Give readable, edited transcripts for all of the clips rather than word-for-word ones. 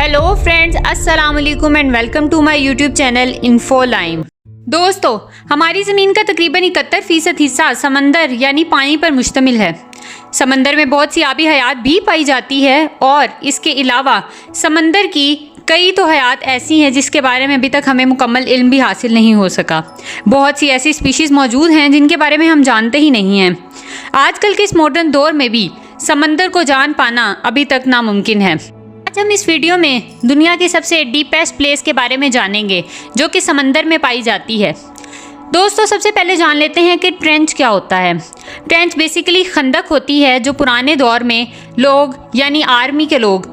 Hello friends, अस्सलाम वालेकुम and welcome to my YouTube channel Infolime. दोस्तों, हमारी ज़मीन का तकरीबन 71% हिस्सा समंदर यानी पानी पर मुश्तमिल है। समंदर में बहुत सी आबी हयात भी पाई जाती है और इसके अलावा समंदर की कई तो हयात ऐसी हैं जिसके बारे में अभी तक हमें मुकम्मल इल्म भी हासिल नहीं हो सका। बहुत सी ऐसी स्पीशीज़ मौजूद हैं जिनके बारे में हम जानते ही नहीं हैं। आजकल के इस मॉडर्न दौर में भी समंदर को जान पाना अभी तक नामुमकिन है। आज हम इस वीडियो में दुनिया की सबसे डीपेस्ट प्लेस के बारे में जानेंगे जो कि समंदर में पाई जाती है। दोस्तों, सबसे पहले जान लेते हैं कि ट्रेंच क्या होता है। ट्रेंच बेसिकली खंदक होती है जो पुराने दौर में लोग यानी आर्मी के लोग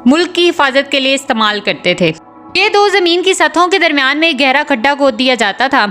मुल्क की हिफाजत के लिए इस्तेमाल करते थे। ये दो ज़मीन की सतहों के दरमियान में एक गहरा खड्डा खोद दिया जाता था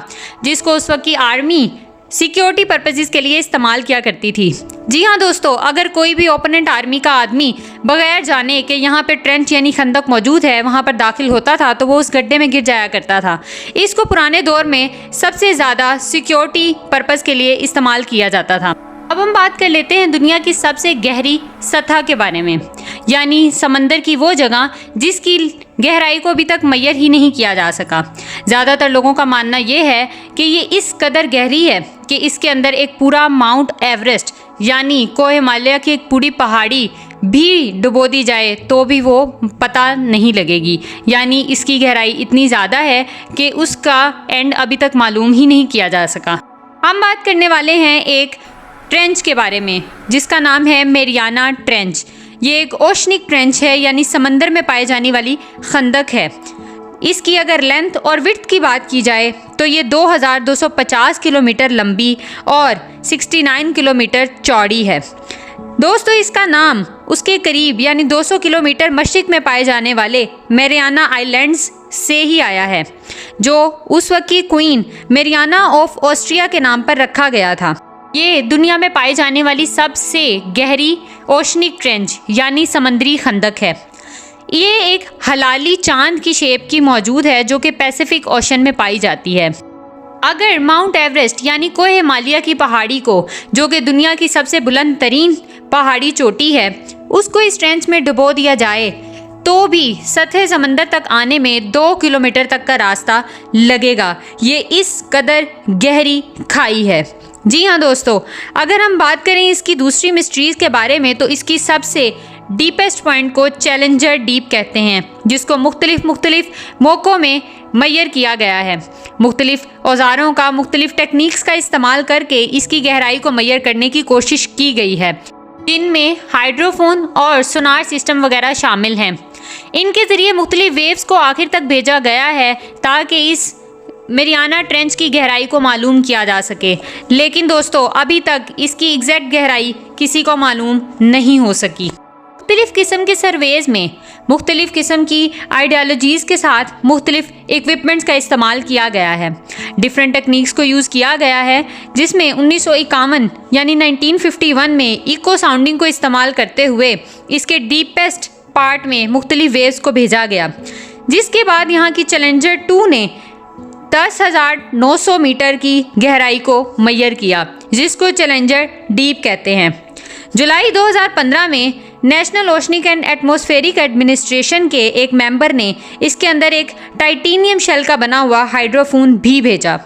जिसको उस वक्त की आर्मी सिक्योरिटी पर्पसेस के लिए इस्तेमाल किया करती थी। जी हाँ दोस्तों, अगर कोई भी ओपोनेंट आर्मी का आदमी बगैर जाने कि यहाँ पे ट्रेंच यानी खंदक मौजूद है वहाँ पर दाखिल होता था तो वो उस गड्ढे में गिर जाया करता था। इसको पुराने दौर में सबसे ज़्यादा सिक्योरिटी पर्पस के लिए इस्तेमाल किया जाता था। अब हम बात कर लेते हैं दुनिया की सबसे गहरी सतह के बारे में, यानी समंदर की वो जगह जिसकी गहराई को अभी तक मैयर ही नहीं किया जा सका। ज़्यादातर लोगों का मानना ये है कि ये इस कदर गहरी है कि इसके अंदर एक पूरा माउंट एवरेस्ट यानी कोह हिमालय की एक पूरी पहाड़ी भी डुबो दी जाए तो भी वो पता नहीं लगेगी। यानी इसकी गहराई इतनी ज़्यादा है कि उसका एंड अभी तक मालूम ही नहीं किया जा सका। हम बात करने वाले हैं एक ट्रेंच के बारे में जिसका नाम है मैरियाना ट्रेंच। ये एक ओशनिक ट्रेंच है यानी समंदर में पाई जाने वाली खंदक है। इसकी अगर लेंथ और विड्थ की बात की जाए तो ये 2250 किलोमीटर लंबी और 69 किलोमीटर चौड़ी है। दोस्तों, इसका नाम उसके करीब यानी 200 किलोमीटर मशरिक में पाए जाने वाले मैरियाना आइलैंड्स से ही आया है जो उस वक्त की क्वीन मैरियाना ऑफ ऑस्ट्रिया के नाम पर रखा गया था। ये दुनिया में पाई जाने वाली सबसे गहरी ओशनिक ट्रेंच यानी समंदरी खंदक है। ये एक हलाली चांद की शेप की मौजूद है जो कि पैसिफिक ओशन में पाई जाती है। अगर माउंट एवरेस्ट यानी कोह हिमालय की पहाड़ी को, जो कि दुनिया की सबसे बुलंद तरीन पहाड़ी चोटी है, उसको इस ट्रेंच में डुबो दिया जाए तो भी सतह समंदर तक आने में 2 किलोमीटर तक का रास्ता लगेगा। ये इस कदर गहरी खाई है। जी हाँ दोस्तों, अगर हम बात करें इसकी दूसरी मिस्ट्रीज़ के बारे में तो इसकी सबसे डीपेस्ट पॉइंट को चैलेंजर डीप कहते हैं जिसको मुख्तलिफ मौक़ों में मैयर किया गया है। मुख्तलिफ औज़ारों का मुख्तलिफ टेक्निक्स का इस्तेमाल करके इसकी गहराई को मैयर करने की कोशिश की गई है जिनमें हाइड्रोफोन और सोनार सिस्टम वगैरह शामिल हैं। इनके ज़रिए मुख्तलिफ वेव्स को आखिर तक भेजा गया है ताकि इस मैरियाना ट्रेंच की गहराई को मालूम किया जा सके। लेकिन दोस्तों, अभी तक इसकी एग्जैक्ट गहराई किसी को मालूम नहीं हो सकी। मुख्तलिफ़ किस्म के सर्वेज़ में मुख्तलिफ़ किस्म की आइडियालॉजीज़ के साथ मुख्तलिफ़ इक्विपमेंट्स का इस्तेमाल किया गया है। डिफरेंट टेक्निक्स को यूज़ किया गया है जिसमें 1951 यानी 1951 में इको साउंडिंग को इस्तेमाल करते हुए इसके डीपेस्ट पार्ट में मुख्तलिफ वेव्स को भेजा गया, जिसके बाद यहाँ की चैलेंजर 2 ने 10,900 मीटर की गहराई को मैयर किया जिसको चैलेंजर डीप कहते हैं। जुलाई 2015 में national oceanic and atmospheric administration के एक मेंबर ने इसके अंदर एक टाइटेनियम शेल का बना हुआ हाइड्रोफोन भी भेजा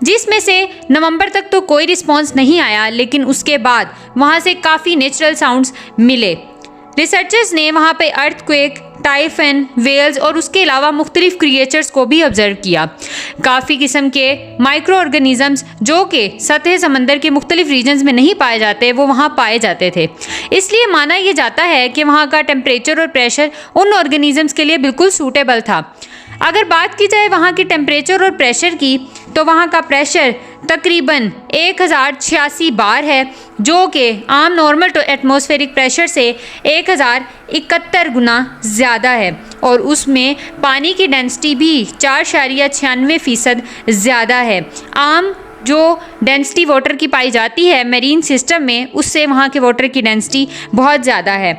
जिसमें से नवंबर तक तो कोई रिस्पांस नहीं आया, लेकिन उसके बाद वहाँ से काफ़ी नेचुरल साउंड्स मिले। रिसर्चर्स ने वहाँ पे अर्थक्वेक, टाइफन, वेल्स और उसके अलावा मुख्तलिफ क्रिएचर्स को भी ऑब्जर्व किया। काफ़ी किस्म के माइक्रो ऑर्गेनिज़म्स जो कि सतह समंदर के मुख्तलिफ रीजन्स में नहीं पाए जाते वो वहाँ पाए जाते थे। इसलिए माना यह जाता है कि वहाँ का टेम्परेचर और प्रेशर उन ऑर्गेनिज़म्स के लिए बिल्कुल सूटेबल था। अगर बात की जाए वहाँ की टेम्परेचर और प्रेशर की तो वहाँ का प्रेशर तकरीबन 1086 बार है जो कि आम नॉर्मल एटमॉस्फेरिक प्रेशर से 1071 गुना ज़्यादा है और उसमें पानी की डेंसिटी भी 4.96% ज़्यादा है। आम जो डेंसिटी वाटर की पाई जाती है मेरीन सिस्टम में उससे वहाँ के वाटर की डेंसिटी बहुत ज़्यादा है।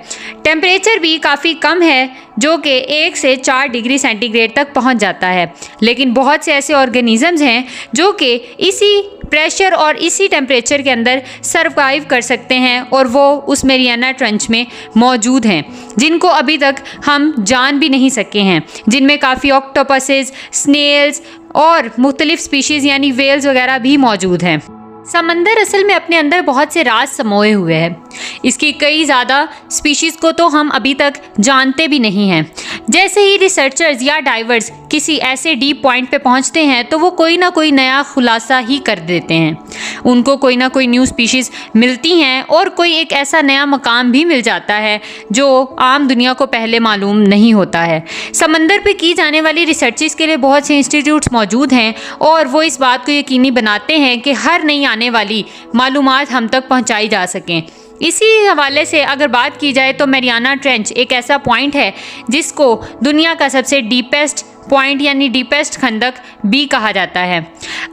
टेम्परेचर भी काफ़ी कम है जो कि 1 से 4 डिग्री सेंटीग्रेड तक पहुँच जाता है। लेकिन बहुत से ऐसे ऑर्गेनिज़म्स हैं जो कि इसी प्रेशर और इसी टेम्परेचर के अंदर सर्वाइव कर सकते हैं और वो उस मेरियाना ट्रेंच में मौजूद हैं, जिनको अभी तक हम जान भी नहीं सके हैं, जिनमें काफ़ी ऑक्टोपसेस, स्नेल्स और मुख्तलिफ स्पीशीज़ यानी वेल्स वगैरह भी मौजूद हैं। समंदर असल में अपने अंदर बहुत से राज समोए हुए हैं। इसकी कई ज़्यादा स्पीशीज़ को तो हम अभी तक जानते भी नहीं हैं। जैसे ही रिसर्चर्स या डाइवर्स किसी ऐसे डीप पॉइंट पे पहुंचते हैं तो वो कोई ना कोई नया खुलासा ही कर देते हैं। उनको कोई ना कोई न्यू स्पीशीज़ मिलती हैं और कोई एक ऐसा नया मकाम भी मिल जाता है जो आम दुनिया को पहले मालूम नहीं होता है। समंदर पे की जाने वाली रिसर्चेस के लिए बहुत से इंस्टीट्यूट्स मौजूद हैं और वो इस बात को यकीनी बनाते हैं कि हर नई आने वाली मालूमात हम तक पहुंचाई जा सकें। इसी हवाले से अगर बात की जाए तो मेरियाना ट्रेंच एक ऐसा पॉइंट है जिसको दुनिया का सबसे डीपेस्ट पॉइंट यानी डीपेस्ट खंदक भी कहा जाता है।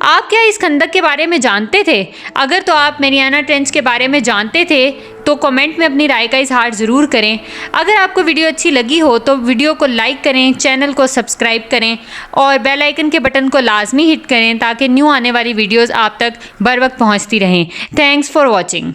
आप क्या इस खंदक के बारे में जानते थे? अगर तो आप मेरियाना ट्रेंच के बारे में जानते थे तो कमेंट में अपनी राय का इजहार ज़रूर करें। अगर आपको वीडियो अच्छी लगी हो तो वीडियो को लाइक करें, चैनल को सब्सक्राइब करें और बेल आइकन के बटन को लाजमी हिट करें ताकि न्यू आने वाली वीडियोज़ आप तक बर वक्त पहुँचती रहें। Thanks for watching.